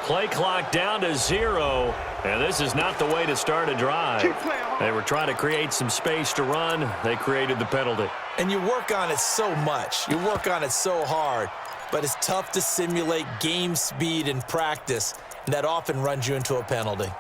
Play clock down to 0, and this is not the way to start a drive. They were trying to create some space to run. They created the penalty. And you work on it so much. You work on it so hard. But it's tough to simulate game speed in practice, and that often runs you into a penalty.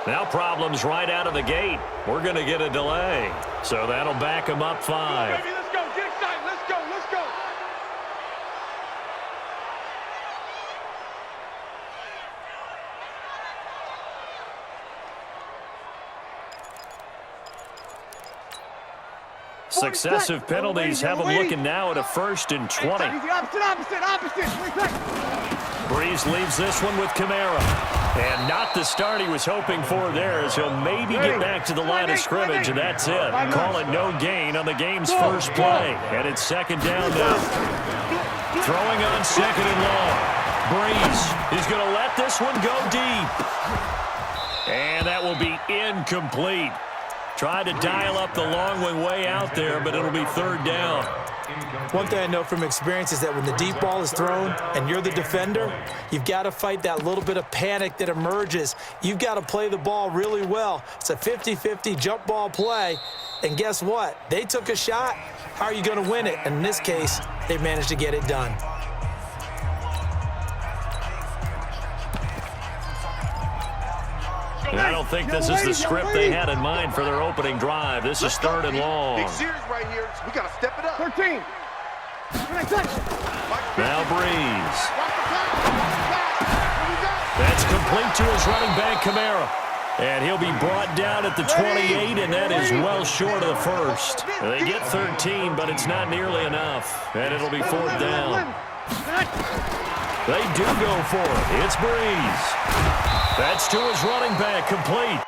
Now problems right out of the gate. We're going to get a delay. So that'll back them up 5. Baby, let's go. Get excited. Let's go. Let's go. Successive penalties have them looking now at a 1st and 20. Opposite. Breeze leaves this one with Kamara. And not the start he was hoping for there, as he'll maybe get back to the line of scrimmage, and that's it. Call it no gain on the game's first play. And it's 2nd down now. Throwing on 2nd and long. Breeze is going to let this one go deep. And that will be incomplete. Tried to dial up the long one way out there, but it'll be 3rd down. One thing I know from experience is that when the deep ball is thrown and you're the defender, you've got to fight that little bit of panic that emerges. You've got to play the ball really well. It's a 50-50 jump ball play, and guess what? They took a shot. How are you going to win it? And in this case, they managed to get it done. And I don't think this is the script they had in mind for their opening drive. This is 3rd and long. Big series right here. We got to step it up. 13. Now Breeze. That's complete to his running back, Kamara. And he'll be brought down at the 28, and that is well short of the 1st. They get 13, but it's not nearly enough. And it'll be 4th down. They do go for it. It's Breeze. That's to his running back, complete.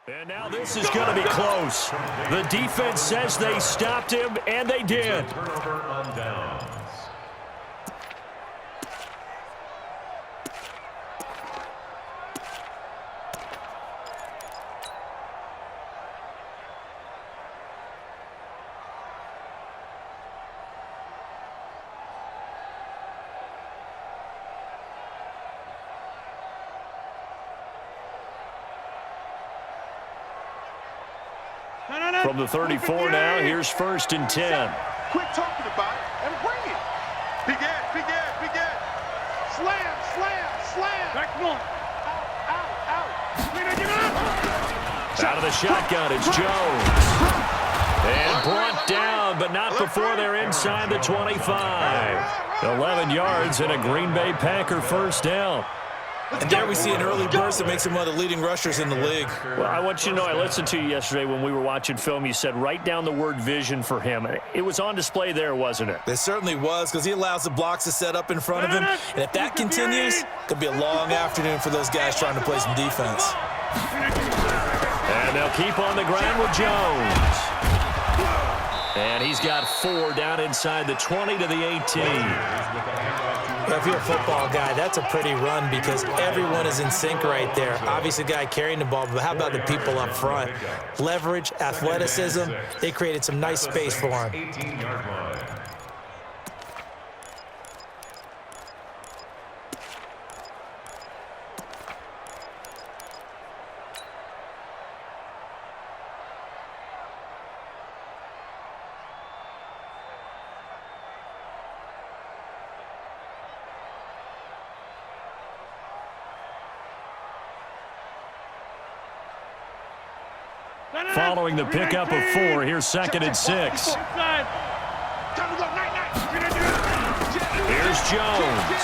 And now this is going to be close. The defense says they stopped him, and they did. Turnover on downs. From the 34 now, here's 1st and 10. Quit talking about it and bring it. Big Ed. Slam. Back one. Out. Out of the shotgun, it's Jones. And brought down, but not before they're inside the 25. 11 yards and a Green Bay Packer 1st down. And there we see an early burst that makes him one of the leading rushers in the league. Well, I want you to know, I listened to you yesterday when we were watching film. You said write down the word vision for him. It was on display there, wasn't it? It certainly was, because he allows the blocks to set up in front of him. And if that continues, it'll be a long afternoon for those guys trying to play some defense. And they'll keep on the ground with Jones. And he's got 4 down inside the 20 to the 18. If you're a football guy, that's a pretty run because everyone is in sync right there. Obviously, the guy carrying the ball, but how about the people up front? Leverage, athleticism, they created some nice space for him. 18-yard line. Following the pickup of 4, here's 2nd and 6. Here's Jones.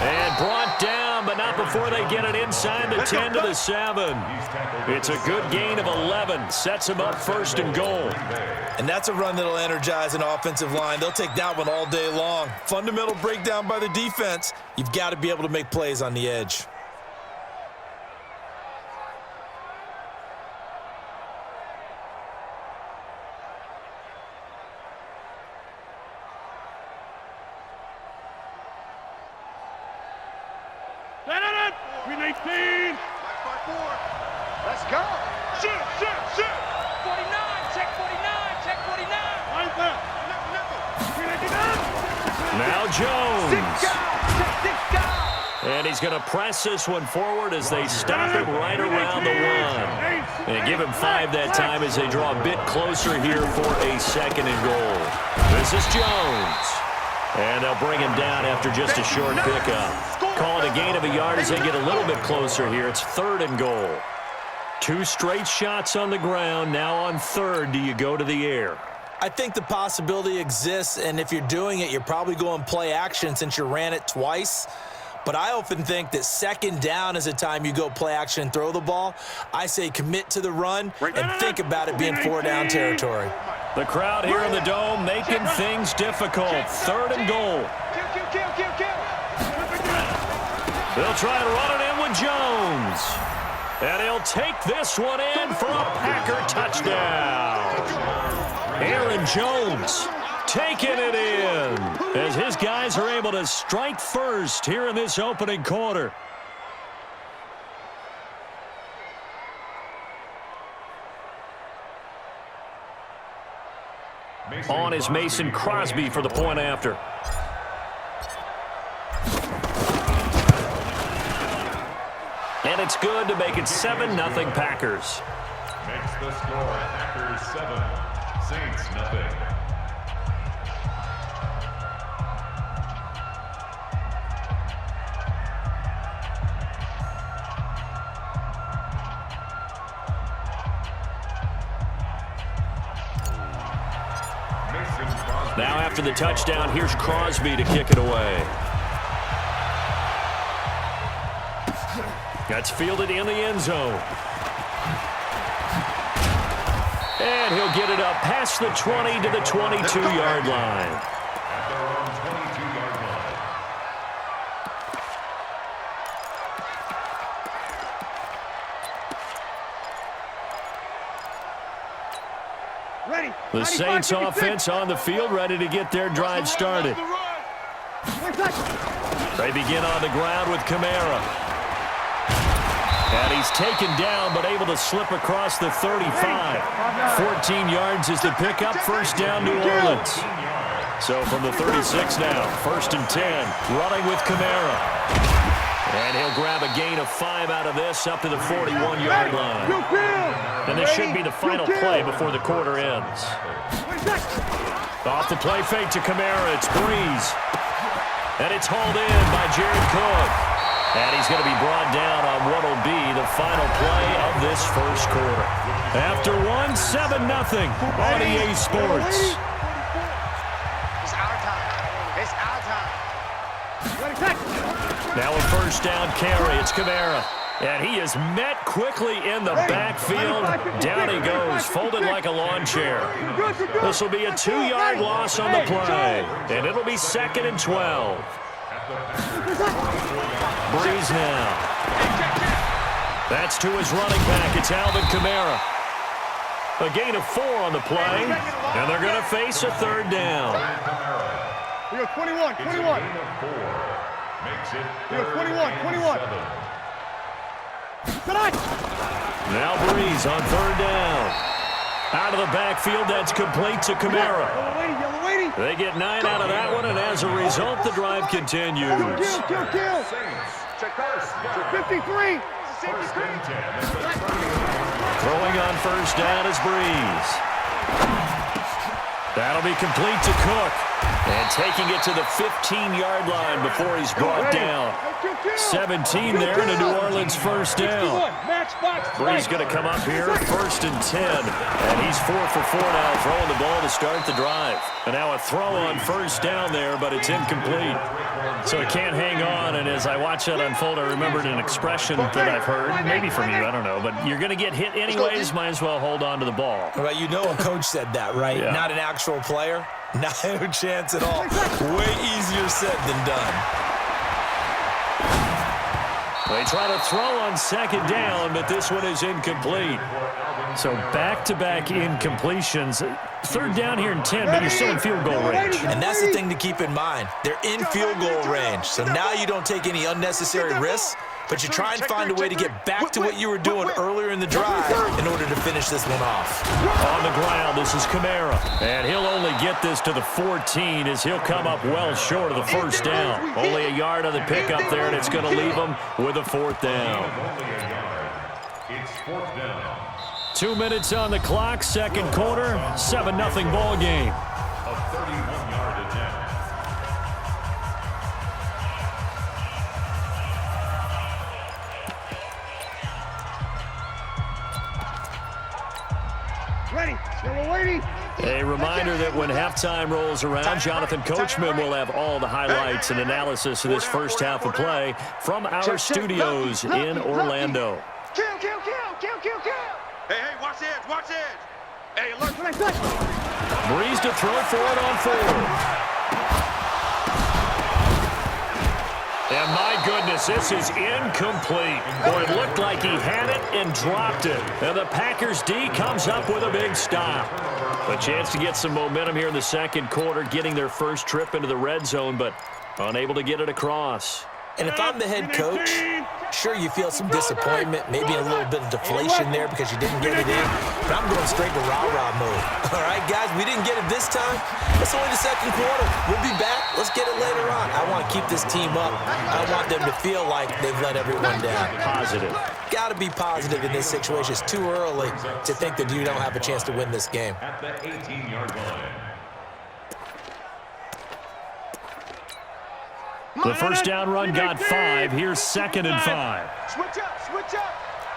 And brought down, but not before they get it inside the 10 to the 7. It's a good gain of 11. Sets him up 1st and goal. And that's a run that'll energize an offensive line. They'll take that one all day long. Fundamental breakdown by the defense. You've got to be able to make plays on the edge. Let's go. Shoot, shoot, shoot. 49, check 49, check 49. Right there. Now Jones. Six guys. And he's going to press this one forward as they stop him right around the 1. And give him 5 that time as they draw a bit closer here for a 2nd and goal. This is Jones. And they'll bring him down after just a short pickup. Call it a gain of a yard as they get a little bit closer here. It's 3rd and goal. 2 straight shots on the ground. Now on 3rd, do you go to the air? I think the possibility exists, and if you're doing it, you're probably going play action since you ran it twice. But I often think that 2nd down is a time you go play action and throw the ball. I say commit to the run and think about it being 4-down territory. The crowd here in the Dome making things difficult. 3rd and goal. Kill. They'll try to run it in with Jones. And he'll take this one in for a Packer touchdown. Aaron Jones taking it in as his guys are able to strike first here in this opening quarter. On is Mason Crosby for the point after. And it's good to make it 7-0 Packers. Makes the score Packers 7, Saints nothing. Now after the touchdown, here's Crosby to kick it away. That's fielded in the end zone. And he'll get it up past the 20 to the 22-yard line. At their own 22-yard line. Ready. The Saints offense on the field, ready to get their drive started. They begin on the ground with Kamara. And he's taken down, but able to slip across the 35. 14 yards is the pickup. 1st down, New Orleans. So from the 36 now, 1st and 10, running with Kamara. And he'll grab a gain of 5 out of this up to the 41-yard line. And this should be the final play before the quarter ends. Off the play fake to Kamara, it's Breeze. And it's hauled in by Jared Cook. And he's going to be brought down on what will be the final play of this 1st quarter. After 1, 7-0 on EA Sports. It's our time. It's our time. Now a 1st down carry. It's Kamara. And he is met quickly in the backfield. Down he goes, folded like a lawn chair. This will be a 2-yard loss on the play. And it'll be 2nd and 12. Breeze now. That's to his running back. It's Alvin Kamara. A gain of 4 on the play. And they're going to face a 3rd down. We go 21. It's a gain of 4. Makes it 21. Now Breeze on 3rd down. Out of the backfield, that's complete to Kamara. Yellow lady. They get 9 out of that one, and as a result, the drive continues. Kill. Check first. 53. 1st and 10. Throwing on 1st down is Breeze. That'll be complete to Cook. And taking it to the 15-yard line before he's brought down. 17 there and a New Orleans first down. Bree's going to come up here, 1st and 10. And he's 4 for 4 now, throwing the ball to start the drive. And now a throw on first down there, but it's incomplete. So it can't hang on, and as I watch that unfold, I remembered an expression that I've heard, maybe from you, I don't know, but you're going to get hit anyways, might as well hold on to the ball. Well, you know a coach said that, right? Yeah. Not an actual player. No chance at all. Way easier said than done. They try to throw on 2nd down, but this one is incomplete. So back-to-back incompletions. 3rd down here and 10, but you're still in field goal range. And that's the thing to keep in mind. They're in field goal range. So now you don't take any unnecessary risks, but you try and find a way to get back to what you were doing earlier in the drive in order to finish this one off. On the ground, this is Kamara. And he'll only get this to the 14 as he'll come up well short of the 1st down. Only a yard on the pickup there, and it's going to leave him with a 4th down. It's 4th down. 2 minutes on the clock, 2nd quarter, 7-0 ball game. A 31-yard attempt. Ready. We're waiting. A reminder that when halftime rolls around, Jonathan Coachman will have all the highlights and analysis of this first half of play from our studios in Orlando. Kill. Hey, watch edge, watch edge. Hey, look. Breeze to throw for it on 4th. And my goodness, this is incomplete. Boy, it looked like he had it and dropped it. And the Packers D comes up with a big stop. A chance to get some momentum here in the 2nd quarter, getting their first trip into the red zone, but unable to get it across. And if I'm the head coach, sure, you feel some disappointment, maybe a little bit of deflation there because you didn't get it in, but I'm going straight to rah-rah mode. All right, guys, we didn't get it this time. It's only the 2nd quarter. We'll be back. Let's get it later on. I want to keep this team up. I want them to feel like they've let everyone down. Positive. Got to be positive in this situation. It's too early to think that you don't have a chance to win this game. At the 18-yard line. The first down run got 5. Here's 2nd and 5. Switch up.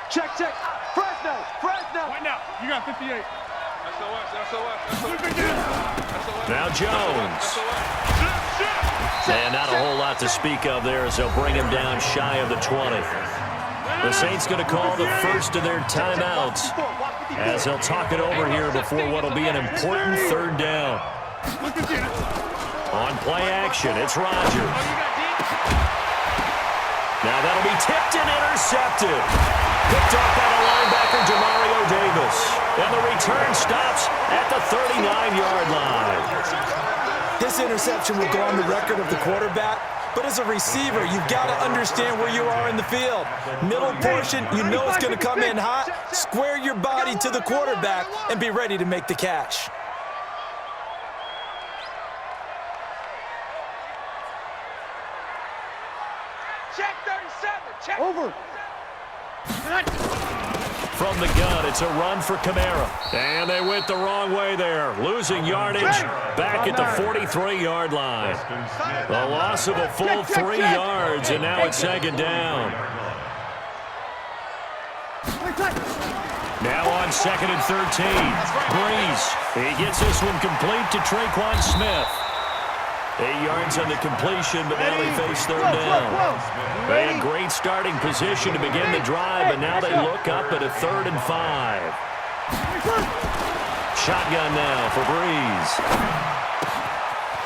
Check. Fresno. Right now, you got 58. SOS. Now Jones. And not a whole lot to speak of there as they'll bring him down shy of the 20. The Saints going to call the first of their timeouts as they'll talk it over here before what will be an important 3rd down. On play action, it's Rodgers. Now that'll be tipped and intercepted. Picked off by the linebacker, Demario Davis. And the return stops at the 39-yard line. This interception will go on the record of the quarterback, but as a receiver, you've got to understand where you are in the field. Middle portion, you know it's going to come in hot. Square your body to the quarterback and be ready to make the catch. Check 37. Check. Over. From the gun, it's a run for Kamara. And they went the wrong way there. Losing yardage back at the 43-yard line. The loss of a full 3 yards, and now it's 2nd down. Now on 2nd and 13. Breeze. He gets this one complete to Traquan Smith. 8 yards on the completion, but now they face 3rd down. They had great starting position to begin the drive, but now they look up at a 3rd and 5. Shotgun now for Breeze.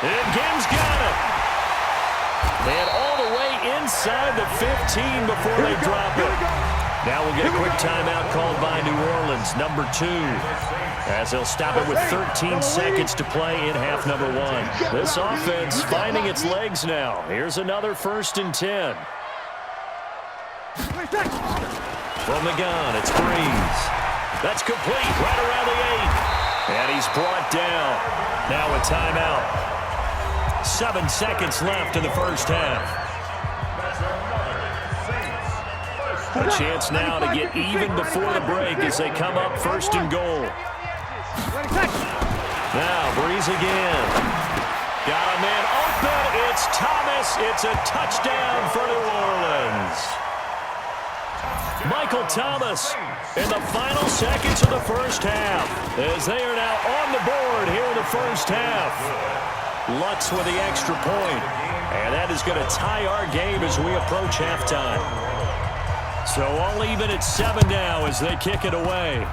And Gibbs got it. And all the way inside the 15 before they drop it. Now we'll get a quick timeout called by New Orleans, number 2. As they'll stop it with 13 seconds to play in half number 1. This offense finding its legs now. Here's another 1st and 10. From the gun, it's Breeze. That's complete right around the 8. And he's brought down. Now a timeout. 7 seconds left in the first half. A chance now to get even before the break as they come up 1st and goal. Now, Breeze again. Thomas. It's a touchdown for New Orleans. Michael Thomas in the final seconds of the first half as they are now on the board here in the first half. Lutz with the extra point, and that is going to tie our game as we approach halftime. So all even at 7 now as they kick it away.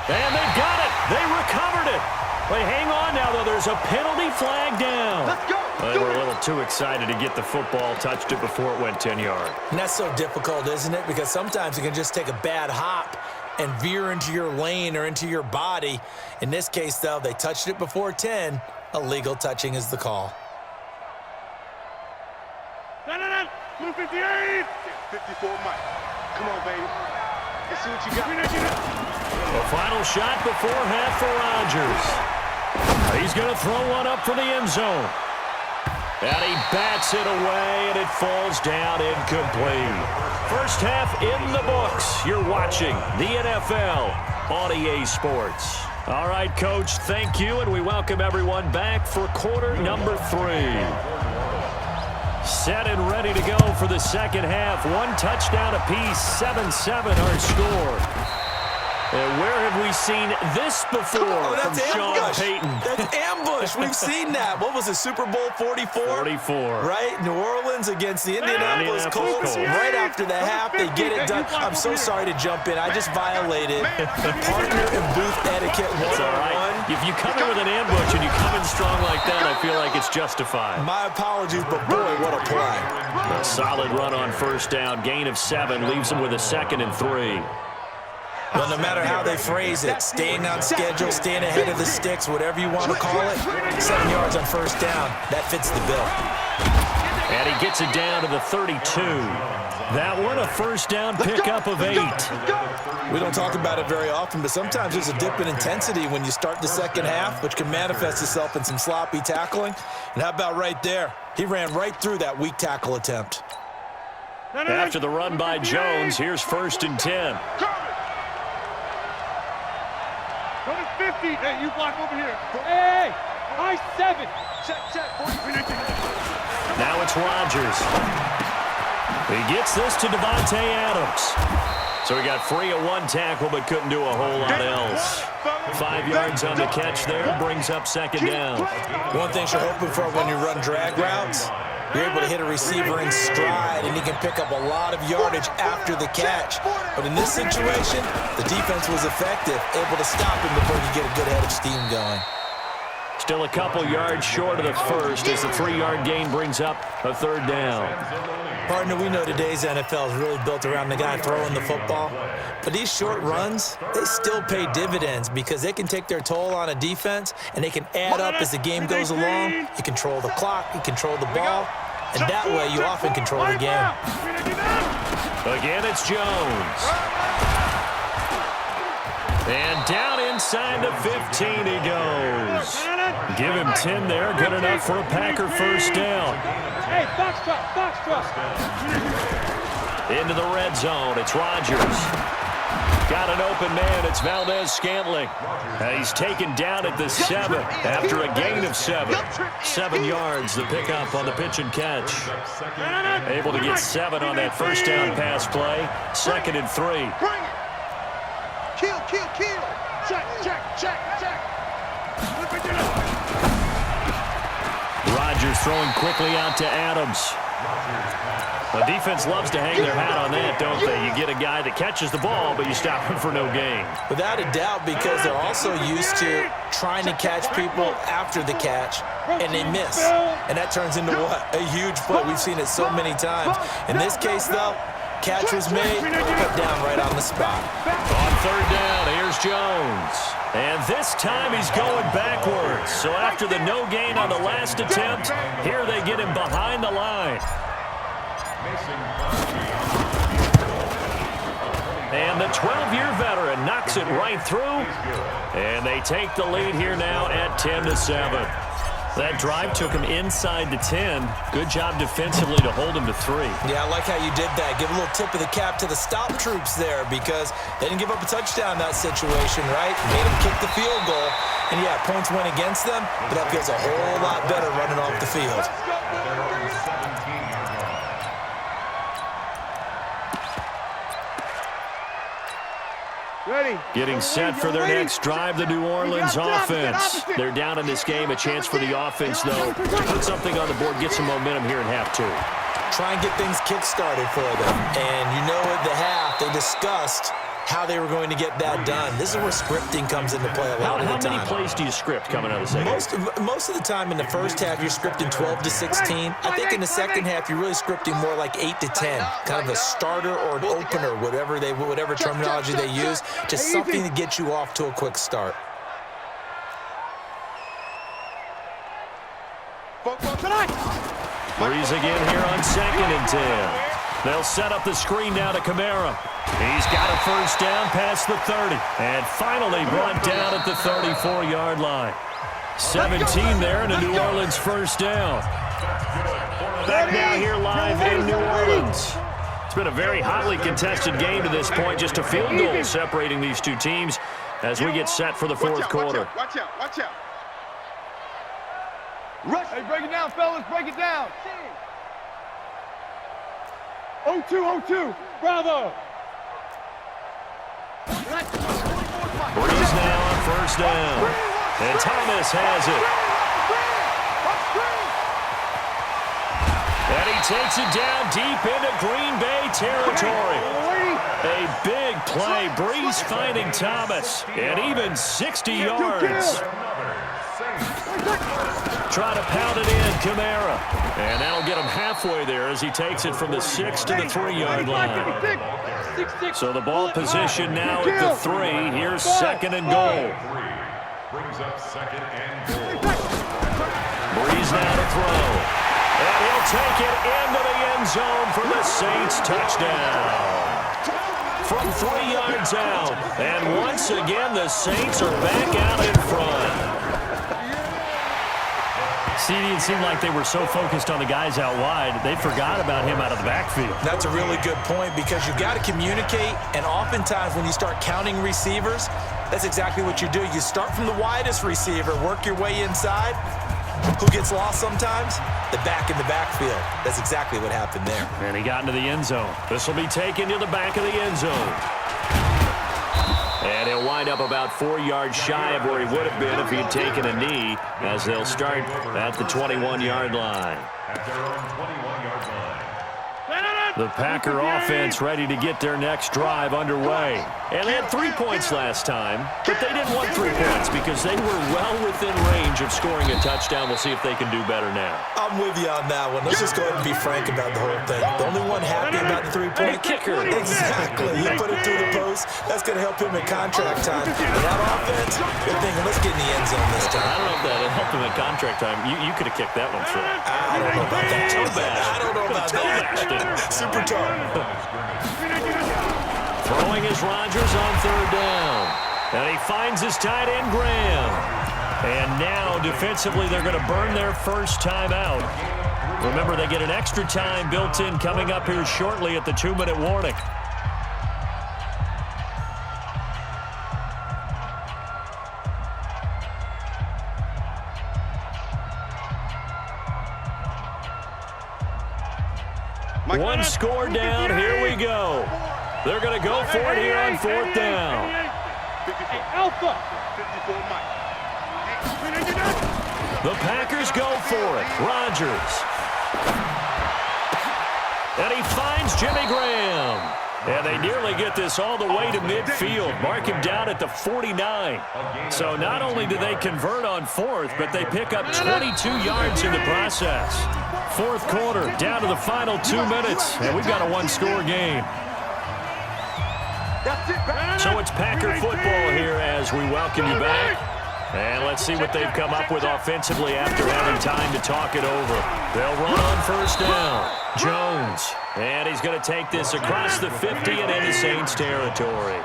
And they've got it. They recovered it. But hang on now, though. There's a penalty flag down. Let's go. They were a little too excited to get the football, touched it before it went 10 yards. And that's so difficult, isn't it? Because sometimes you can just take a bad hop and veer into your lane or into your body. In this case, though, they touched it before 10. Illegal touching is the call. Blue 58. 54 Mike. Come on, baby. Let's see what you got. The final shot before half for Rodgers. He's going to throw one up for the end zone. And he bats it away, and it falls down incomplete. First half in the books. You're watching the NFL on EA Sports. All right, Coach, thank you, and we welcome everyone back for quarter number 3. Set and ready to go for the second half. One touchdown apiece, 7-7 our score. And where have we seen this before from Sean Payton? That's ambush. We've seen that. What was it, Super Bowl 44? 44. Right? New Orleans against the Indianapolis Colts. Right after the half, they get it done. I'm so sorry to jump in. I just violated partner and booth etiquette 101. It's all right. If you come in with an ambush and you come in strong like that, I feel like it's justified. My apologies, but boy, what a play. A solid run on first down. Gain of 7 leaves them with a 2nd and 3. Well, no matter how they phrase it, staying on schedule, staying ahead of the sticks, whatever you want to call it, 7 yards on first down, that fits the bill. And he gets it down to the 32. That one a first down pickup of 8. We don't talk about it very often, but sometimes there's a dip in intensity when you start the second half, which can manifest itself in some sloppy tackling. And how about right there? He ran right through that weak tackle attempt. After the run by Jones, here's 1st and 10. Go to 50. Hey, you block over here. Hey, high 7. Check. Now it's Rodgers. He gets this to Devontae Adams. So he got free of 1 tackle but couldn't do a whole lot else. 5 yards on the catch there, brings up 2nd down. One thing you're hoping for when you run drag routes, you're able to hit a receiver in stride, and he can pick up a lot of yardage after the catch. But in this situation, the defense was effective, able to stop him before he could get a good head of steam going. Still a couple yards short of the first as the 3-yard gain brings up a 3rd down. Partner, we know today's NFL is really built around the guy throwing the football. But these short runs, they still pay dividends because they can take their toll on a defense, and they can add up as the game goes along. You control the clock, you control the ball, and that way you often control the game. Again, it's Jones. And down inside the 15 he goes. Give him 10 there, good enough for a Packer first down. Hey, foxtrot. Into the red zone, it's Rodgers. Got an open man, it's Valdez-Scantling. He's taken down at the 7 after a gain of 7. 7 yards, the pickup on the pitch and catch. Able to get 7 on that first down pass play. 2nd and 3. Bring it. Kill. Check. Rodgers throwing quickly out to Adams. The defense loves to hang their hat on that, don't they? You get a guy that catches the ball, but you stop him for no gain. Without a doubt, because they're also used to trying to catch people after the catch, and they miss. And that turns into what? A huge play. We've seen it so many times. In this case, though, catch was made, put down right on the spot. On 3rd down, here's Jones. And this time he's going backwards. So after the no gain on the last attempt, here they get him behind the line. And the 12-year veteran knocks it right through. And they take the lead here now at 10-7. That drive took him inside the 10. Good job defensively to hold him to 3. Yeah, I like how you did that. Give a little tip of the cap to the stop troops there because they didn't give up a touchdown in that situation, right? Made them kick the field goal. And, yeah, points went against them, but that feels a whole lot better running off the field. Ready. Getting set for their next drive, the New Orleans offense. They're down in this game. A chance for the offense, though, to put something on the board, get some momentum here in half 2. Try and get things kick-started for them. And you know at the half, they discussed how they were going to get that done. This is where scripting comes into play a lot of the time. How many plays do you script coming out of the second? Most of the time in the first half, you're scripting 12 to 16. I think in the second half, you're really scripting more like 8 to 10, kind of a starter or an opener, whatever terminology they use, just something to get you off to a quick start. Breeze again here on 2nd and 10. They'll set up the screen now to Kamara. He's got a first down past the 30. And finally brought down at the 34-yard line. 17 there and a New Orleans first down. Back now here live in New Orleans. It's been a very hotly contested game to this point. Just a field goal separating these two teams as we get set for the fourth quarter. Watch out, watch out. Rush. Hey, break it down, fellas. Break it down. 0-2, Bravo. Breeze now on first down. And Thomas has it. And he takes it down deep into Green Bay territory. A big play. Breeze finding Thomas. And even 60 yards. Try to pound it in, Kamara. And that'll get him halfway there as he takes it from the 6 to the 3-yard line. So the ball position now at the 3. Here's 2nd and goal. Brings up 2nd and goal. Breeze now to throw. And he'll take it into the end zone for the Saints touchdown. From 3 yards out. And once again, the Saints are back out in front. It seemed like they were so focused on the guys out wide, they forgot about him out of the backfield. That's a really good point because you've got to communicate, and oftentimes when you start counting receivers, that's exactly what you do. You start from the widest receiver, work your way inside. Who gets lost sometimes? The back in the backfield. That's exactly what happened there. And he got into the end zone. This will be taken to the back of the end zone. And he'll wind up about 4 yards shy of where he would have been if he had taken a knee, as they'll start at the 21-yard line. At their own 21-yard line. The Packer offense ready to get their next drive underway. And they had 3 points last time, but they didn't want 3 points because they were well within range of scoring a touchdown. We'll see if they can do better now. I'm with you on that one. Let's just go ahead and be frank about the whole thing. The only one happy about the 3-point kicker. Exactly. He put it through the post. That's going to help him in contract time. And that offense, they're thinking, let's get in the end zone this time. I don't know if that helped him in contract time. You could have kicked that one through. I don't know about that. I don't know about that. Super tough. Throwing is Rodgers on 3rd down. And he finds his tight end, Graham. And now, defensively, they're going to burn their first time out. Remember, they get an extra time built in coming up here shortly at the 2-minute warning. One score down. Here we go. They're going to go for it here on 4th down. Alpha. The Packers go for it. Rodgers. And he finds Jimmy Graham. And they nearly get this all the way to midfield. Mark him down at the 49. So not only do they convert on 4th, but they pick up 22 yards in the process. 4th quarter, down to the final 2 minutes, and we've got a 1-score game. So it's Packer football here as we welcome you back. And let's see what they've come up with offensively after having time to talk it over. They'll run on 1st down. Jones. And he's going to take this across the 50 and into Saints territory.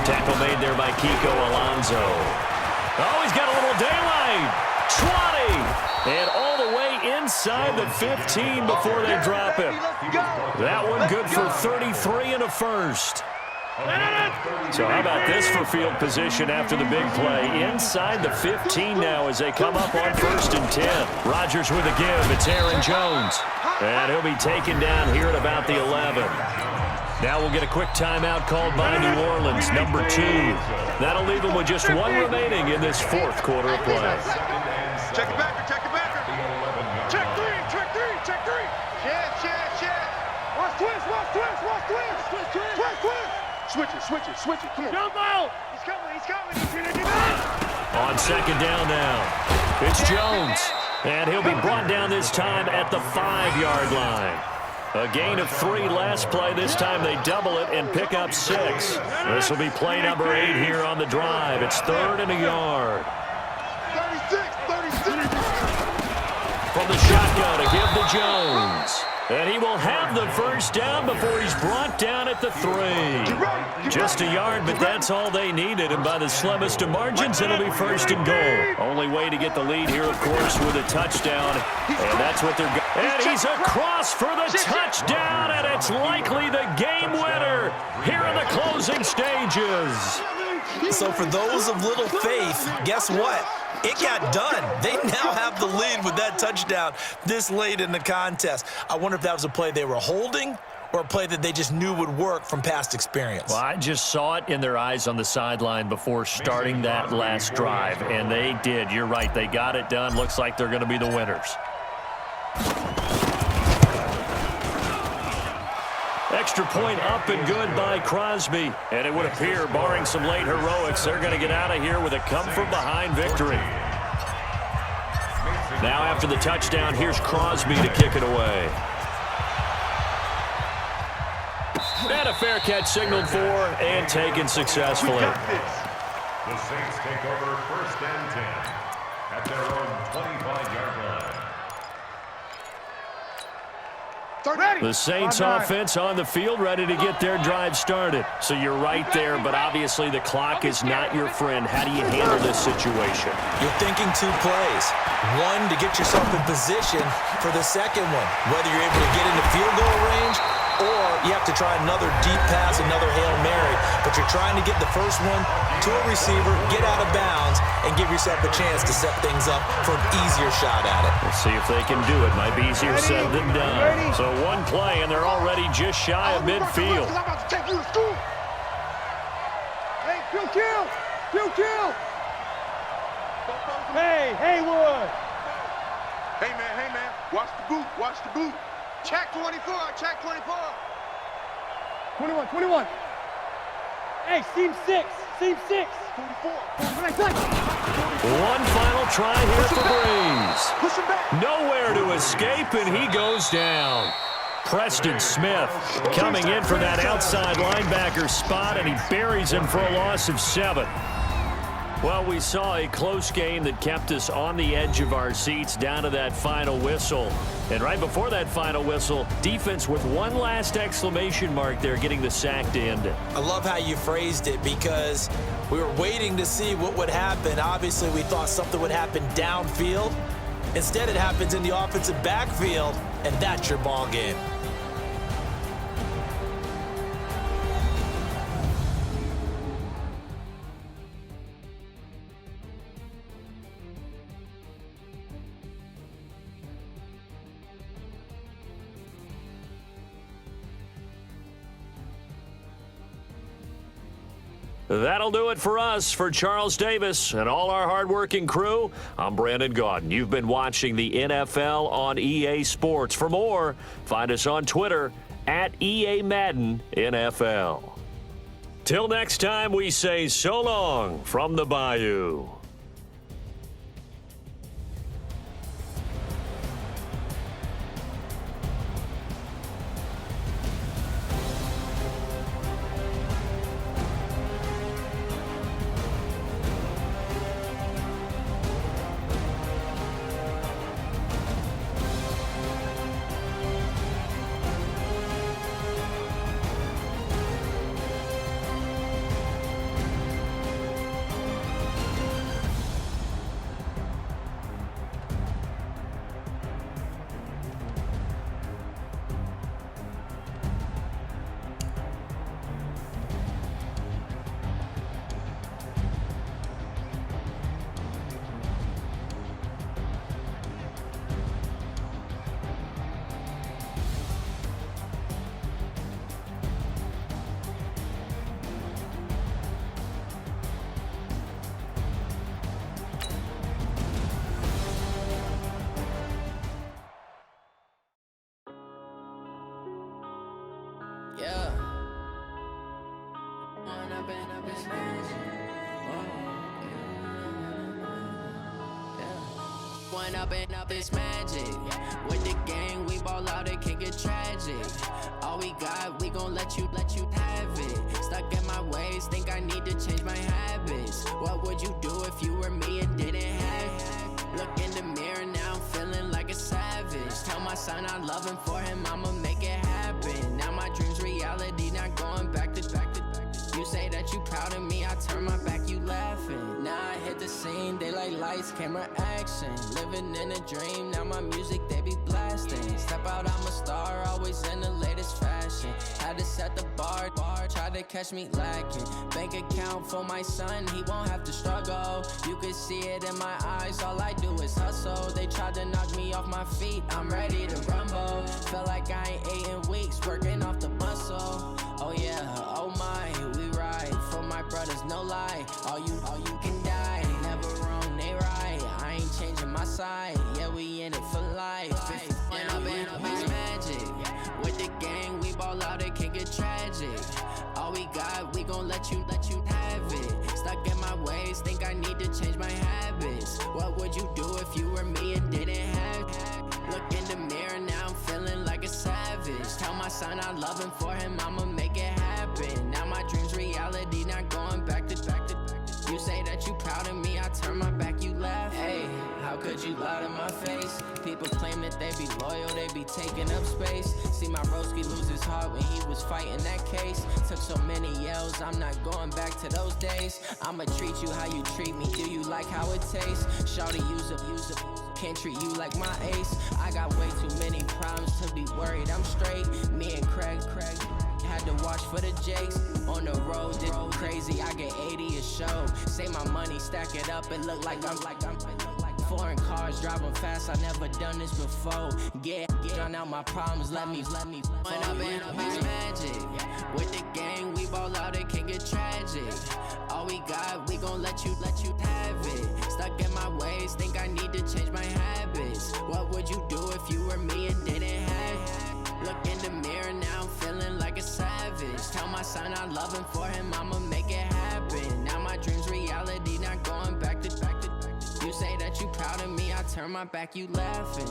Tackle made there by Kiko Alonso. Oh, he's got a little daylight. 20, and all the way inside the 15 before they drop him. That one good for 33 and a first. So how about this for field position after the big play? Inside the 15 now as they come up on 1st and 10. Rodgers with a give. It's Aaron Jones. And he'll be taken down here at about the 11. Now we'll get a quick timeout called by New Orleans, number 2. That'll leave them with just one remaining in this 4th quarter of play. Check the backer, check the backer. Check 3, check 3, check 3. Check. Watch twist. Switch it, come on. Jump out. He's coming. On 2nd down now, it's Jones. And he'll be brought down this time at the 5-yard line. A gain of 3 last play. This time they double it and pick up 6. This will be play number 8 here on the drive. It's 3rd and a yard. 36. From the shotgun to give to Jones. And he will have the first down before he's brought down at the 3. Just a yard, but that's all they needed. And by the slimmest of margins, it'll be 1st and goal. Only way to get the lead here, of course, with a touchdown. And that's what they're going. And he's across for the touchdown, and it's likely the game winner here in the closing stages. So for those of little faith, guess what? It got done. They now have the lead with that touchdown this late in the contest. I wonder if that was a play they were holding or a play that they just knew would work from past experience. Well, I just saw it in their eyes on the sideline before starting that last drive, and they did. You're right. They got it done. Looks like they're going to be the winners. Extra point up and good by Crosby. And it would appear, barring some late heroics, they're going to get out of here with a come-from-behind victory. Now after the touchdown, here's Crosby to kick it away. And a fair catch signaled for and taken successfully. The Saints take over 1st and 10 at their own 25-yard line. The Saints offense on the field, ready to get their drive started. So you're right there, but obviously the clock is not your friend. How do you handle this situation? You're thinking 2 plays. One, to get yourself in position for the second one, whether you're able to get into field goal range or you have to try another deep pass, another Hail Mary. But you're trying to get the first one to a receiver, get out of bounds, and give yourself a chance to set things up for an easier shot at it. We'll see if they can do it. Might be easier said than done. So one play, and they're already just shy of midfield. I'm about to take you to school. Hey, kill. Hey, Haywood. Hey, man. Watch the boot. Check 24. 21. Hey, seam 6. 44. One final try here for Breeze. Push him back. Nowhere to escape, and he goes down. Preston Smith coming in from that outside linebacker spot, and he buries him for a loss of 7. Well, we saw a close game that kept us on the edge of our seats down to that final whistle. And right before that final whistle, defense with one last exclamation mark there, getting the sack to end it. I love how you phrased it because we were waiting to see what would happen. Obviously, we thought something would happen downfield. Instead, it happens in the offensive backfield, and that's your ball game. That'll do it for us. For Charles Davis and all our hardworking crew, I'm Brandon Gaudin. You've been watching the NFL on EA Sports. For more, find us on Twitter at EA Madden NFL. Till next time, we say so long from the Bayou. this magic. Went up this magic. With the gang, we ball out, it can get tragic. All we got, we gon' let you have it. Stuck in my ways, think I need to change my habits. What would you do if you were me and didn't have it? Look in the mirror, now I'm feeling like a savage. Tell my son I love him, for him I'ma make it happen. Now my dream's reality, not going back to. You say that you proud of me, I turn my back, you laughing. Now I hit the scene, daylight lights, camera action. Living in a dream, now my music, they be blasting. Step out, I'm a star, always in the latest fashion. Had to set the bar, try to catch me lacking. Bank account for my son, he won't have to struggle. You can see it in my eyes, all I do is hustle. They tried to knock me off my feet, I'm ready to rumble. Felt like I ain't ate in weeks, working off the muscle. Oh yeah, oh my, we ride for my brothers, no lie. All you can die, never wrong, they right. I ain't changing my side, yeah, we in it for life. When up it's magic. With the gang, we ball out, it can get tragic. All we got, we gon' let you have it. Stuck in my ways, think I need to change my habits. What would you do if you were me and didn't have it? Look in the mirror, now I'm feeling like a savage. Tell my son I love him, for him I'ma make it happen. Now my dream's reality, not going back to. You say that you proud of me, I turn my back, you laugh. Hey, how could you lie to my face? People claim that they be loyal, they be taking up space. See my broski lose his heart when he was fighting that case. Took so many yells, I'm not going back to those days. I'ma treat you how you treat me, do you like how it tastes? Shawty, use up. Can't treat you like my ace. I got way too many problems to be worried, I'm straight. Me and Craig had to watch for the Jakes. On the road, this crazy, I get 80 a show. Say my money, stack it up, it look like I'm foreign cars, driving fast, I never done this before. Get drown out my problems, let me Went up it's magic. With the gang, we ball out, it can get tragic. All we got, we gon' let you have it. Stuck in my ways, think I need to change my habits. What would you do if you were me and didn't have it? Look in the mirror, now I'm feeling like a savage. Tell my son I love him, for him I'ma make it happen. Now my dream's reality, not going back to. You say that you proud of me, I turn my back, you laughing.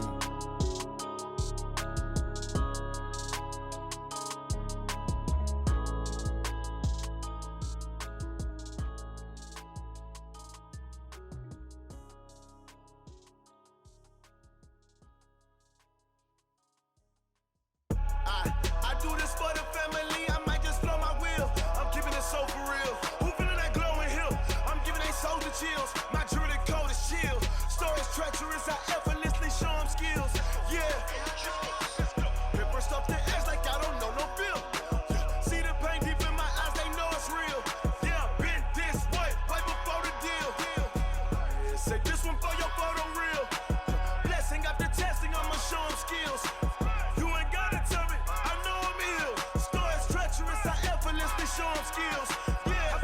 I do this for the family, I might just blow my wheel. I'm keeping it so for real. Who feeling that glowing hill? I'm giving they soldier chills. My jewelry coat is chill. Stories treacherous, I effortlessly show them skills. Yeah. Paper stuff the edge like I don't know no feel. See the pain deep in my eyes, they know it's real. Yeah, been this way, right before the deal. Say this one for your photo reel. Blessing after testing, I'ma show them skills. You ain't gotta tell me, I know I'm ill. Stories treacherous, I effortlessly show them skills. Yeah,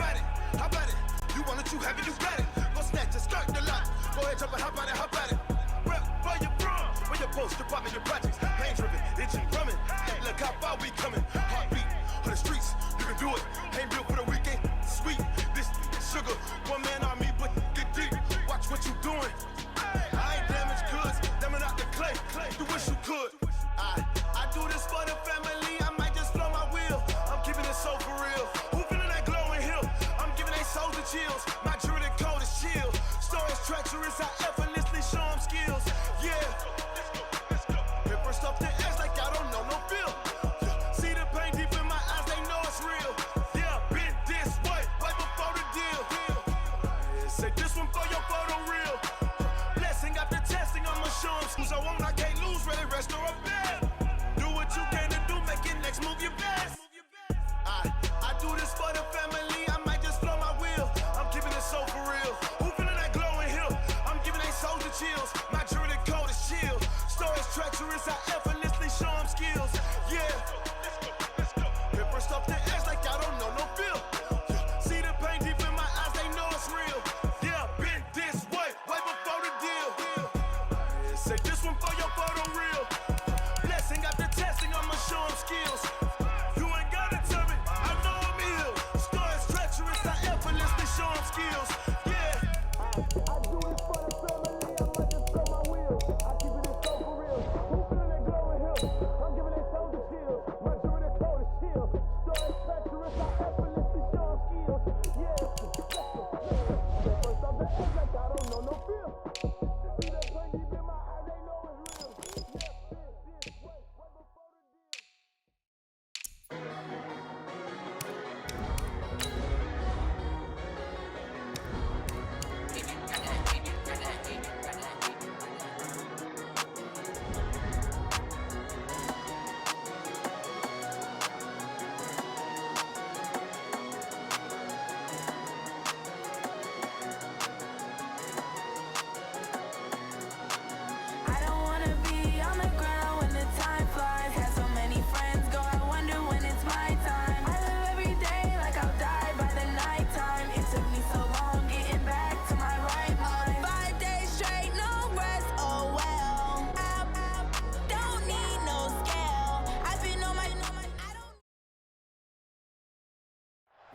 how about it? You want it, you have it, you got it. Go snatch it, start the lot. Go ahead, jump it, how about it? Rep where you from? Where you post, your poppin', your projects. Pain driven, itching, drumming. Look how far we coming. Heartbeat on the streets, you can do it. Ain't built for the weekend, sweet. This sugar, one man army, but get deep. Watch what you doing. I ain't damaged goods, damn it out the clay. You wish you could. I do this for the family, I might just blow my wheel. I'm keeping it so for real. Who feeling that glowing hill? I'm giving they soldier chills. My jewelry coat is chill. Stories treacherous, I effortlessly show them skills. Yeah. Paper stuff the edge like I don't know no feel. See the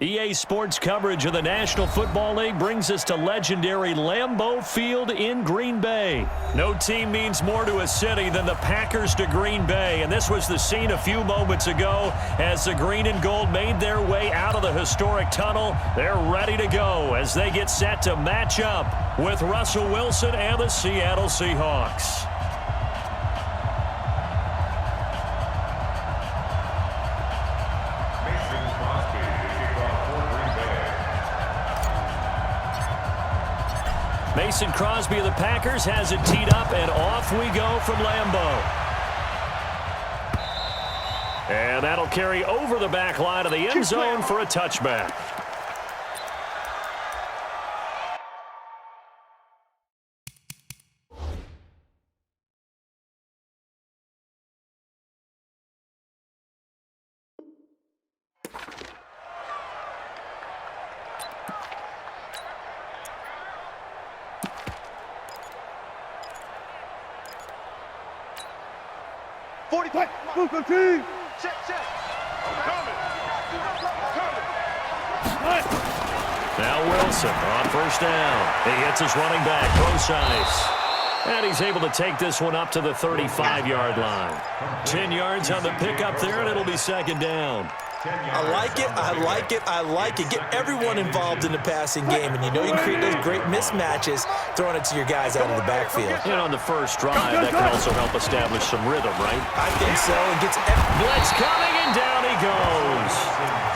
EA Sports coverage of the National Football League brings us to legendary Lambeau Field in Green Bay. No team means more to a city than the Packers to Green Bay, and this was the scene a few moments ago as the green and gold made their way out of the historic tunnel. They're ready to go as they get set to match up with Russell Wilson and the Seattle Seahawks. Mason Crosby of the Packers has it teed up, and off we go from Lambeau. And that'll carry over the back line of the end zone for a touchback. Now Wilson on first down. He hits his running back, Rosize. And he's able to take this one up to the 35-yard line. 10 yards on the pickup there, and it'll be second down. I like it, I like it, I like it. Get everyone involved in the passing game, and you know you can create those great mismatches throwing it to your guys out of the backfield. And on the first drive, that can also help establish some rhythm, right? I think so. It gets blitz coming, and down he goes.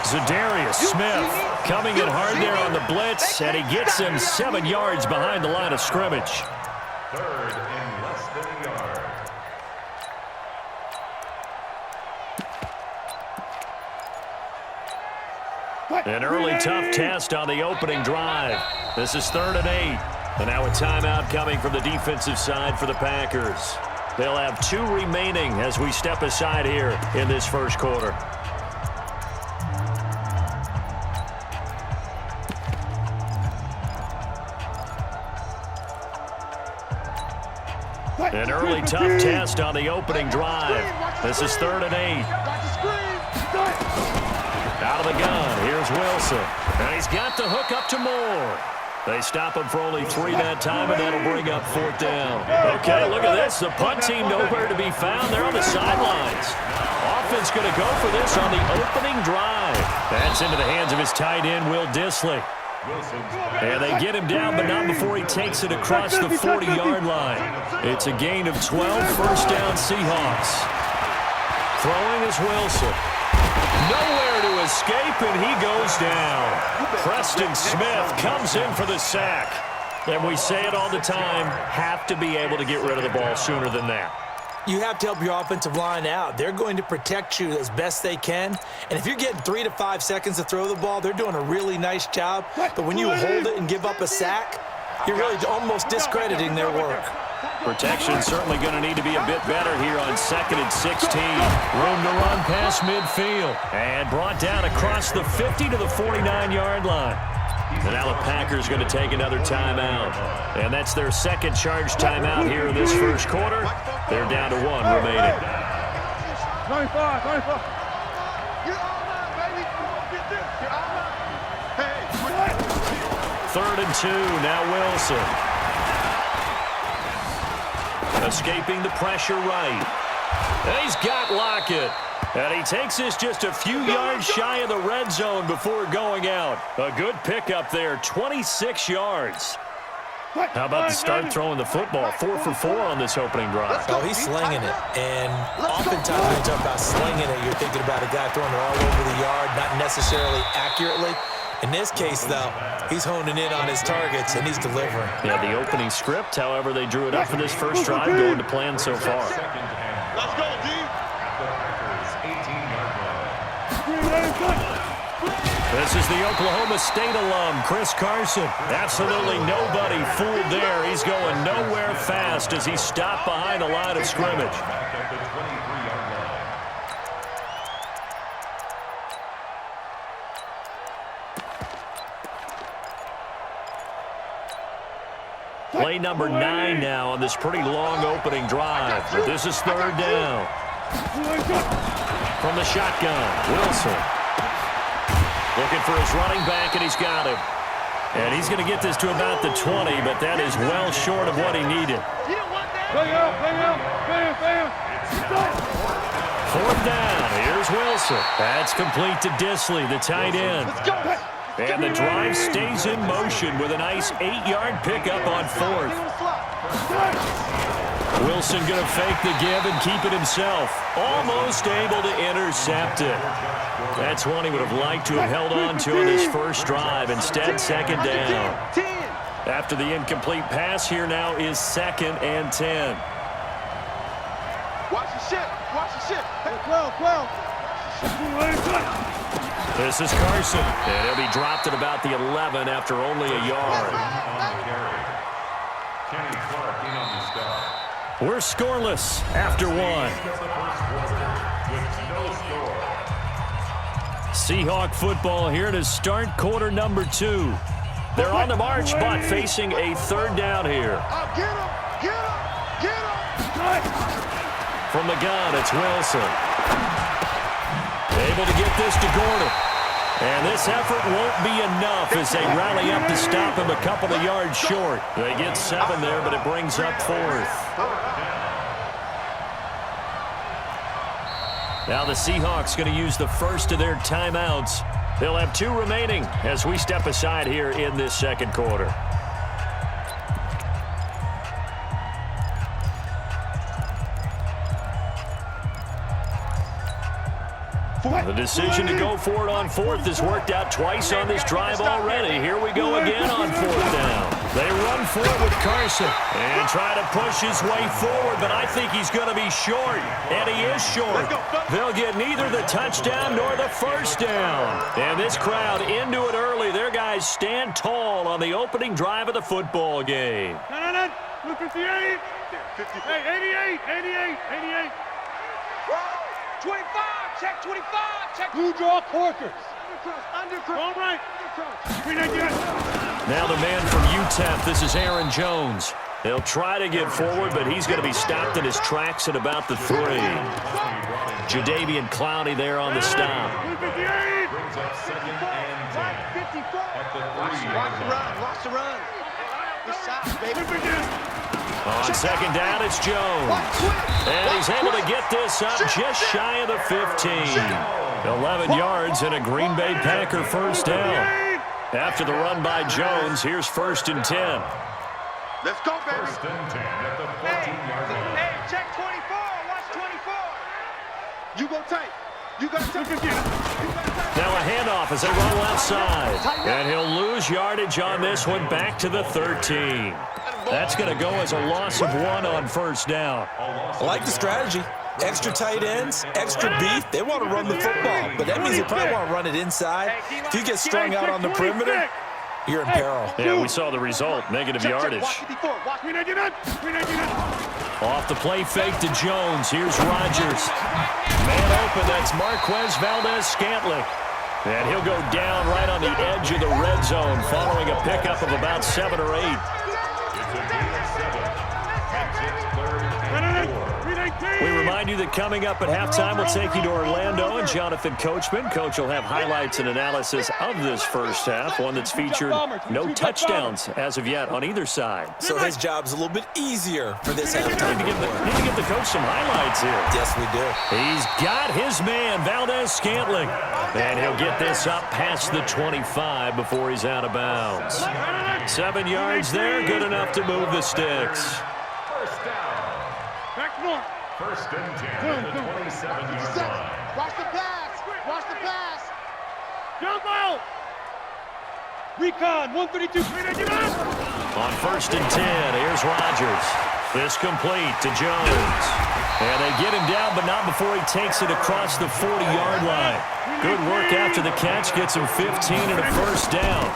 Za'Darius Smith coming in hard there on the blitz, and he gets him 7 yards behind the line of scrimmage. Third and less than a yard. An early tough test on the opening drive. This is 3rd and 8. And now a timeout coming from the defensive side for the Packers. They'll have 2 remaining as we step aside here in this first quarter. An early tough test on the opening drive. This is 3rd and 8. Out of the gun, here's Wilson. And he's got the hook up to Moore. They stop him for only 3 that time, and that'll bring up 4th down. Okay, look at this. The punt team nowhere to be found. They're on the sidelines. Offense going to go for this on the opening drive. That's into the hands of his tight end, Will Dissly. And they get him down, but not before he takes it across the 40-yard line. It's a gain of 12, first down Seahawks. Throwing is Wilson. Nowhere to escape, and he goes down. Preston Smith comes in for the sack. And we say it all the time, have to be able to get rid of the ball sooner than that. You have to help your offensive line out. They're going to protect you as best they can. And if you're getting 3 to 5 seconds to throw the ball, they're doing a really nice job. But when you hold it and give up a sack, you're really almost discrediting their work. Protection certainly going to need to be a bit better here on 2nd and 16. Room to run past midfield. And brought down across the 50 to the 49-yard line. And now the Packers going to take another timeout. And that's their second charge timeout here in this first quarter. They're down to 1 remaining. 95. 3rd and 2, now Wilson. Escaping the pressure right. And he's got Lockett. And he takes this just a few yards shy of the red zone before going out. A good pickup there, 26 yards. How about the start throwing the football? 4 for 4 on this opening drive. Oh, he's slinging it. And oftentimes when you talk about slinging it, you're thinking about a guy throwing it all over the yard, not necessarily accurately. In this case, though, he's honing in on his targets, and he's delivering. Yeah, the opening script, however, they drew it up for this first drive, going to plan so far. Let's go, D. This is the Oklahoma State alum, Chris Carson. Absolutely nobody fooled there. He's going nowhere fast as he stopped behind the line of scrimmage. Play number 9 now on this pretty long opening drive. But this is 3rd down. From the shotgun, Wilson. Looking for his running back, and he's got him. And he's going to get this to about the 20, but that is well short of what he needed. Bang out, bang out, bang, bang. Fourth down. Here's Wilson. That's complete to Disley, the tight end. And the drive stays in motion with a nice 8-yard pickup on fourth. Wilson going to fake the give and keep it himself. Almost able to intercept it. That's one he would have liked to have held on to on his first drive. Instead, second down. After the incomplete pass, here now is 2nd and 10. Watch the shit. Watch the shit. Hey, 12. This is Carson. And he'll be dropped at about the 11 after only a yard. Kenny Clark in on the stop. We're scoreless after one. Seahawk football here to start quarter number 2. They're on the march, but facing a third down here. get him. From the gun, it's Wilson. Able to get this to Gordon. And this effort won't be enough as they rally up to stop him a couple of yards short. They get 7 there, but it brings up 4th. Now the Seahawks going to use the first of their timeouts. They'll have 2 remaining as we step aside here in this second quarter. The decision to go for it on 4th has worked out twice on this drive already. Here we go again on 4th down. They run for it with Carson and try to push his way forward, but I think he's going to be short, and he is short. They'll get neither the touchdown nor the first down. And this crowd into it early. Their guys stand tall on the opening drive of the football game. No. 58. Hey, 88. 25. Check 25. Check. Blue draw corkers. Undercross. All right. Now the man from UTEP, this is Aaron Jones. They'll try to get forward, but he's going to be stopped in his tracks at about the 3. Jadavian Clowney there on the stop. Brings up 2nd and 10. At the 3. Watch the run. This side, baby. On 2nd down, it's Jones. And he's able to get this up just shy of the 15. 11 yards and a Green Bay Packer first down. After the run by Jones, here's 1st and 10. Let's go, baby. 1st and 10 at the 14-yard line. Hey, check 24. Watch 24. You go tight. You got to Now a handoff as they run left side. And he'll lose yardage on this one back to the 13. That's going to go as a loss of 1 on first down. I like the strategy. Extra tight ends, extra beef. They want to run the football, but that means they probably want to run it inside. If you get strung out on the perimeter, you're in peril. Yeah, we saw the result. Negative yardage. Off the play fake to Jones. Here's Rodgers. Man open. That's Marquez Valdez-Scantling. And he'll go down right on the edge of the red zone following a pickup of about 7 or 8. We remind you that coming up at halftime, we'll take you to Orlando and Jonathan Coachman. Coach will have highlights and analysis of this first half, one that's featured no touchdowns as of yet on either side. So his job's a little bit easier for this halftime. Need to give the coach some highlights here. Yes, we do. He's got his man, Valdez-Scantling. And he'll get this up past the 25 before he's out of bounds. 7 yards there, good enough to move the sticks. First down. Back north. 1st and 10 at the 27-yard line. Watch the pass. Watch the pass. Jump out. Recon, 132. On 1st and 10, here's Rodgers. This complete to Jones. And they get him down, but not before he takes it across the 40-yard line. Good work after the catch. Gets him 15 and a first down.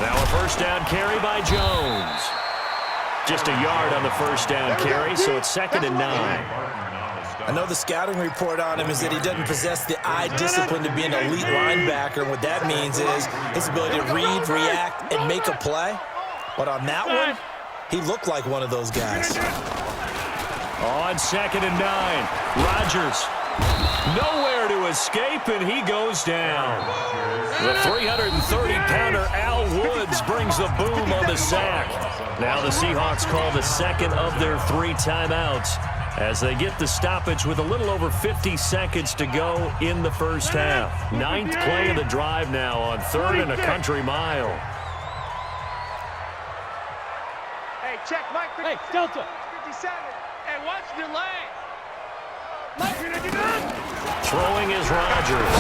Now a first down carry by Jones. Just a yard on the first down carry, so it's 2nd and 9. I know the scouting report on him is that he doesn't possess the eye discipline to be an elite linebacker, and what that means is his ability to read, react, and make a play. But on that one, he looked like one of those guys. On 2nd and 9, Rodgers nowhere to to escape, and he goes down. The 330-pounder Al Woods brings the boom on the sack. Now the Seahawks call the second of their 3 timeouts as they get the stoppage with a little over 50 seconds to go in the first half. 9th play of the drive now on 3rd and a country mile. Hey, check Mike. Hey, Delta. 57. Hey, watch the lane. Throwing is Rodgers.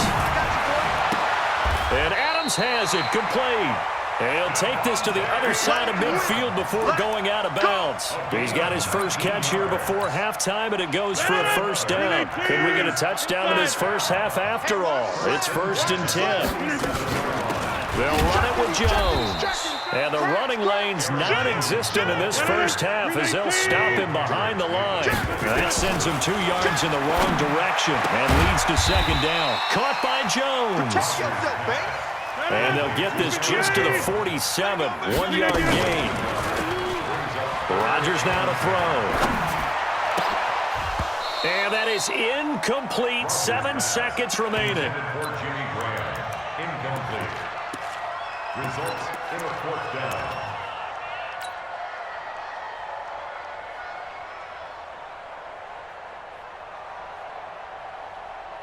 And Adams has it complete. And he'll take this to the other side of midfield before going out of bounds. He's got his first catch here before halftime, and it goes for a first down. Could we get a touchdown in this first half after all? It's 1st and 10. They'll run it with Jones. And the running lane's non-existent in this first half as they'll stop him behind the line. That sends him 2 yards in the wrong direction and leads to 2nd down. Caught by Jones. And they'll get this just to the 47. 1-yard gain. Rodgers now to throw. And that is incomplete. 7 seconds remaining. Incomplete. Results in a 4th down.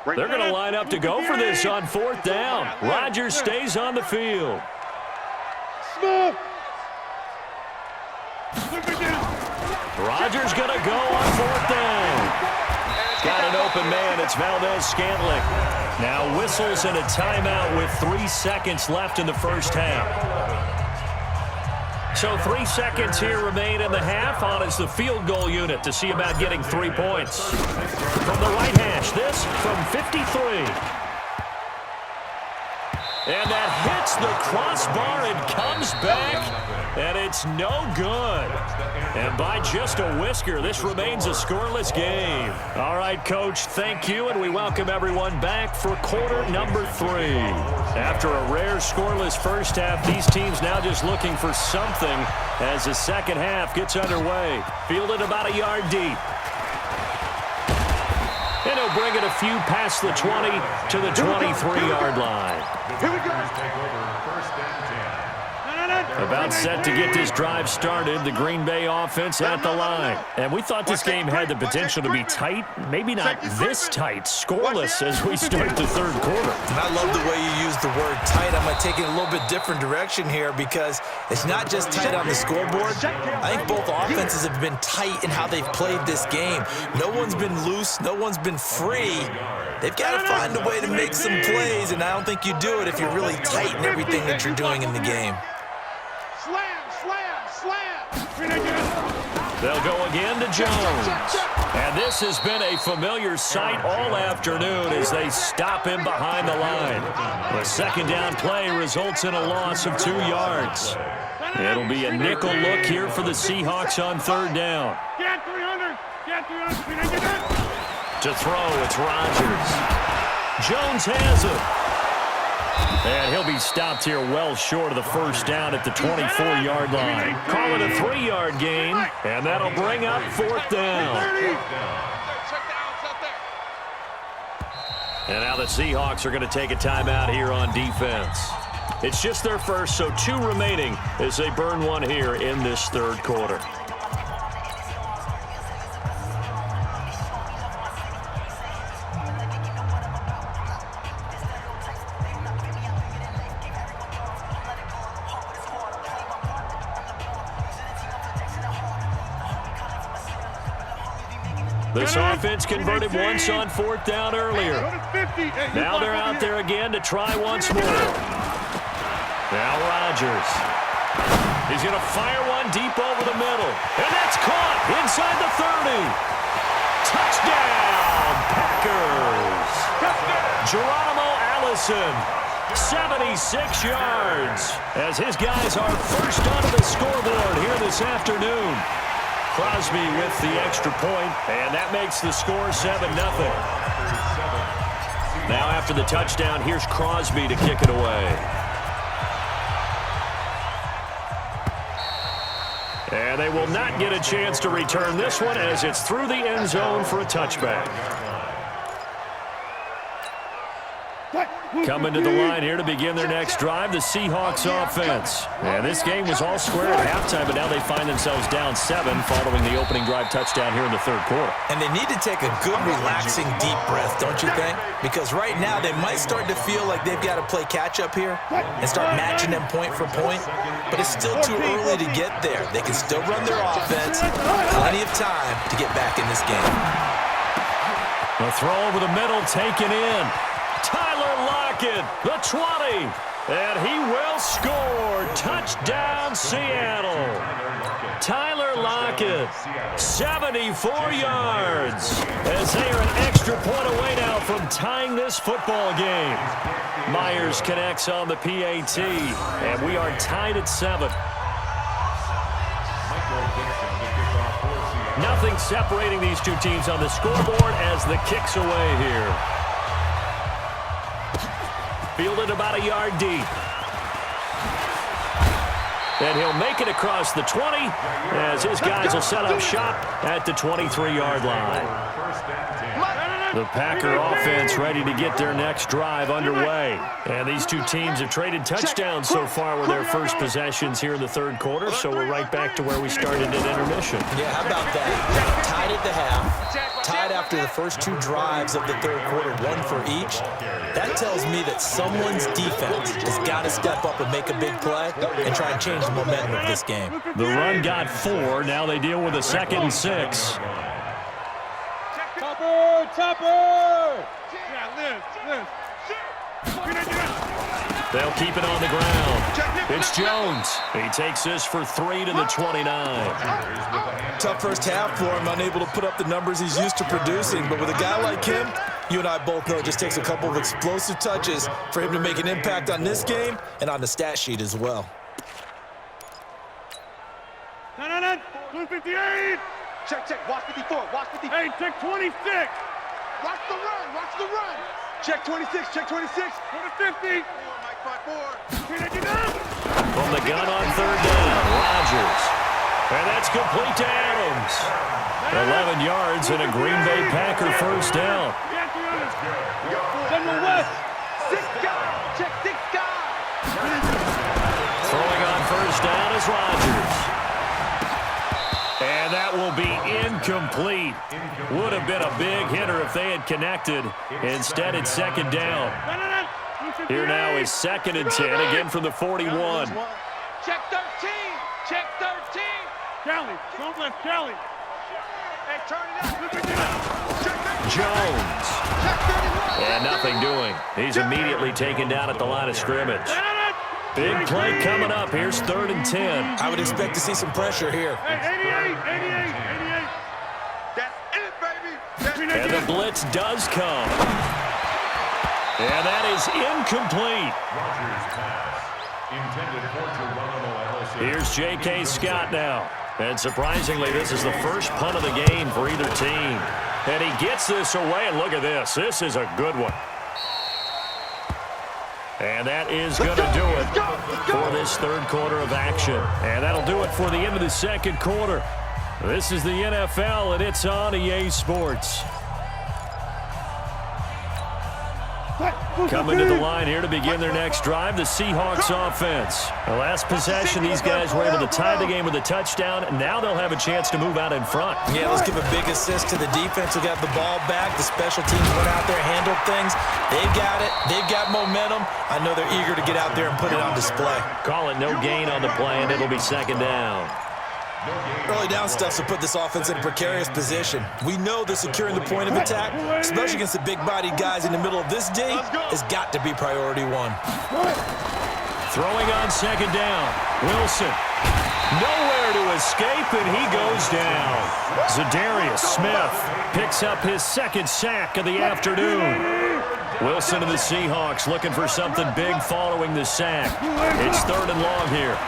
They're going to line up to go for this on 4th down. Rodgers stays on the field. Rodgers going to go on 4th down. Got an open man. It's Valdez-Scantling. Now whistles and a timeout with 3 seconds left in the first half. So 3 seconds here remain in the half. On is the field goal unit to see about getting 3 points. From the right hash, this from 53. And that hits the crossbar and comes back, and it's no good. And by just a whisker, this remains a scoreless game. All right, Coach, thank you, and we welcome everyone back for quarter number 3. After a rare scoreless first half, these teams now just looking for something as the second half gets underway. Fielded about a yard deep. And he'll bring it a few past the 20 to the 23-yard line. Here we go. About set to get this drive started, the Green Bay offense at the line. And we thought this game had the potential to be tight, maybe not this tight, scoreless as we start the third quarter. And I love the way you use the word tight. I'm going to take it a little bit different direction here because it's not just tight on the scoreboard. I think both offenses have been tight in how they've played this game. No one's been loose. No one's been free. They've got to find a way to make some plays, and I don't think you do it if you're really tight in everything that you're doing in the game. They'll go again to Jones. And this has been a familiar sight all afternoon as they stop him behind the line. The second down play results in a loss of 2 yards. It'll be a nickel look here for the Seahawks on 3rd down. To throw, it's Rodgers. Jones has it. And he'll be stopped here well short of the first down at the 24-yard line. Call it a 3-yard gain, and that'll bring up 4th down. And now the Seahawks are going to take a timeout here on defense. It's just their first, so 2 remaining as they burn one here in this third quarter. This offense converted once on 4th down earlier. Now they're out there again to try once more. Now Rodgers. He's going to fire one deep over the middle. And that's caught inside the 30. Touchdown, Packers. Geronimo Allison, 76 yards, as his guys are first onto the scoreboard here this afternoon. Crosby with the extra point, and that makes the score 7-0. Now after the touchdown, here's Crosby to kick it away. And they will not get a chance to return this one as it's through the end zone for a touchback. Coming to the line here to begin their next drive, the Seahawks offense. And this game was all square at halftime, but now they find themselves down 7 following the opening drive touchdown here in the third quarter. And they need to take a good, relaxing, deep breath, don't you think? Because right now they might start to feel like they've got to play catch-up here and start matching them point for point. But it's still too early to get there. They can still run their offense. Plenty of time to get back in this game. The throw over the middle taken in. Tyler Lockett, the 20, and he will score. Touchdown, Seattle. Tyler Lockett, 74 yards, as they are an extra point away now from tying this football game. Myers connects on the PAT, and we are tied at 7. Nothing separating these two teams on the scoreboard as the kick's away here. Fielded about a yard deep. And he'll make it across the 20 as his guys will set up shop at the 23-yard line. The Packer offense ready to get their next drive underway. And these two teams have traded touchdowns so far with their first possessions here in the third quarter, so we're right back to where we started at intermission. Yeah, how about that? Tied at the half, tied after the first 2 drives of the third quarter, 1 for each. That tells me that someone's defense has got to step up and make a big play and try and change the momentum of this game. The run got 4. Now they deal with a 2nd and 6. Topper! Yeah, Liz. They'll keep it on the ground. It's Jones. He takes this for 3 to the 29. Tough first half for him, unable to put up the numbers he's used to producing. But with a guy like him, you and I both know it just takes a couple of explosive touches for him to make an impact on this game and on the stat sheet as well. 258! Check, watch 54, watch 54. Hey, check 26! Watch the run! Check 26, check 26. Go to 50! Mike 5-4. From the gun on third down, Rodgers. And that's complete to Adams. 11 yards and a Green Bay Packer first down. Send him west. 6 guys, check 6 guys. Throwing on first down is Rodgers. And that will be incomplete. Would have been a big hitter if they had connected. Instead, it's second down. Here now is 2nd and 10, again from the 41. Check 13, check 13. Kelly, don't left Kelly. Hey, turn it up. Jones. And nothing doing. He's immediately taken down at the line of scrimmage. Big play coming up. Here's 3rd and 10. I would expect to see some pressure here. Hey, 88. That's it, baby. And the blitz does come. And that is incomplete. Here's J.K. Scott now. And surprisingly, this is the first punt of the game for either team. And he gets this away, and look at this. This is a good one. And that is going to do it for this third quarter of action. And that'll do it for the end of the second quarter. This is the NFL, and it's on EA Sports. Coming to the line here to begin their next drive, the Seahawks offense. The last possession, these guys were able to tie the game with a touchdown, and now they'll have a chance to move out in front. Yeah, let's give a big assist to the defense who got the ball back. The special teams went out there, handled things. They've got it. They've got momentum. I know they're eager to get out there and put it on display. Call it no gain on the play, and it'll be second down. Early down stuff will put this offense in a precarious position. We know that securing the point of attack, especially against the big-bodied guys in the middle of this day, has got to be priority 1. Throwing on second down. Wilson. Nowhere to escape, and he goes down. Za'Darius Smith picks up his 2nd sack of the afternoon. Wilson and the Seahawks looking for something big following the sack. It's 3rd and long here.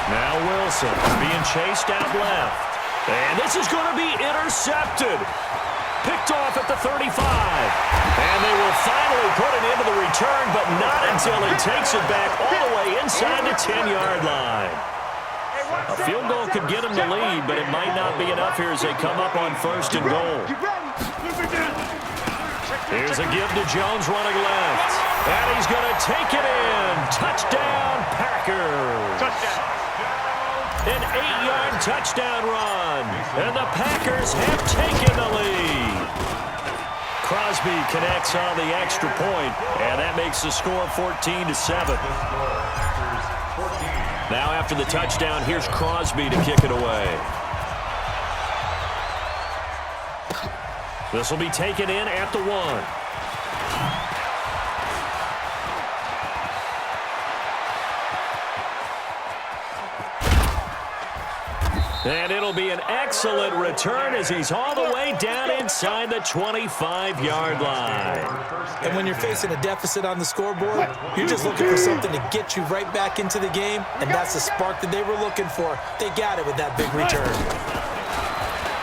Now Wilson being chased out left. And this is going to be intercepted. Picked off at the 35. And they will finally put it into the return, but not until he takes it back all the way inside the 10-yard line. A field goal could get him the lead, but it might not be enough here as they come up on 1st and goal. Here's a give to Jones running left. And he's going to take it in. Touchdown, Packers. Touchdown. An 8-yard touchdown run. And the Packers have taken the lead. Crosby connects on the extra point, and that makes the score 14-7. Now after the touchdown, here's Crosby to kick it away. This will be taken in at the 1. And it'll be an excellent return as he's all the way down inside the 25-yard line. And when you're facing a deficit on the scoreboard, you're just looking for something to get you right back into the game, and that's the spark that they were looking for. They got it with that big return.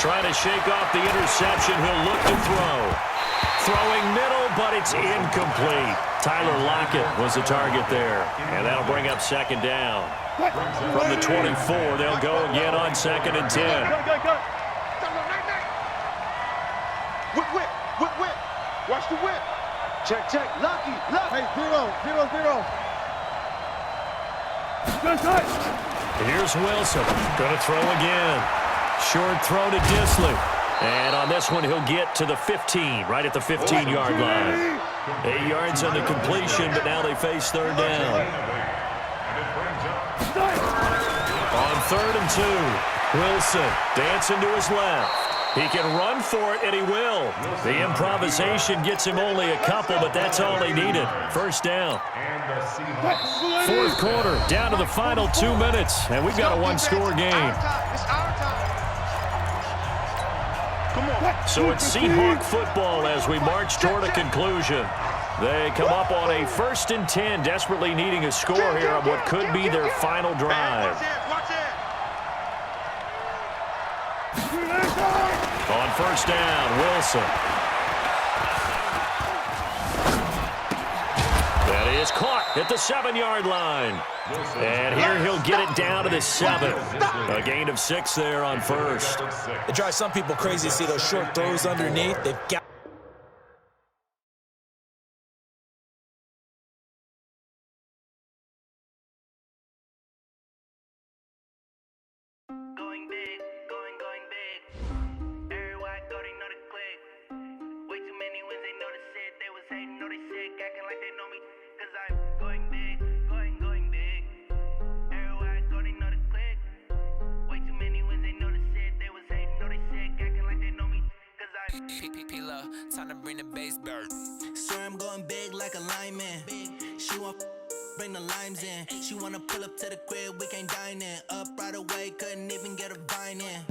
Trying to shake off the interception, he'll look to throw. Throwing middle, but it's incomplete. Tyler Lockett was the target there, and that'll bring up second down. From the 24, they'll go again on 2nd and 10. Whip, whip, whip, whip. Watch the whip. Check, check. Lucky, lucky. Hey, 0-0-0. Good touch. Here's Wilson. Going to throw again. Short throw to Disley. And on this one, he'll get to the 15, right at the 15-yard line. 8 yards on the completion, but now they face third down. On 3rd and 2, Wilson dancing to his left. He can run for it, and he will. The improvisation gets him only a couple, but that's all he needed. First down. 4th quarter, down to the final 2 minutes, and we've got a one-score game. It's our time. Come on. So it's Seahawk football as we march toward a conclusion. They come up on a 1st and 10, desperately needing a score here on what could be their final drive. Watch it. On 1st down, Wilson. That is caught at the 7-yard line. And here he'll get it down to the 7. A gain of 6 there on 1st. It drives some people crazy to see those short throws underneath. They've got Going big, going big. Everywhere I go, they know the click. Way too many wins, they know the shit. They was hating, know they sick, acting like they know me. Cause I'm going big, going big. Everywhere I go, they know the click. Way too many wins, they know the shit. They was hating, know they sick, acting like they know me. Cause I'm P-P-P-Love, time to bring the bass bird. Swear I'm going big like a lineman. She want bring the limes in. She wanna pull up to the crib, we can't dine in. Up right away, couldn't even get a vine in.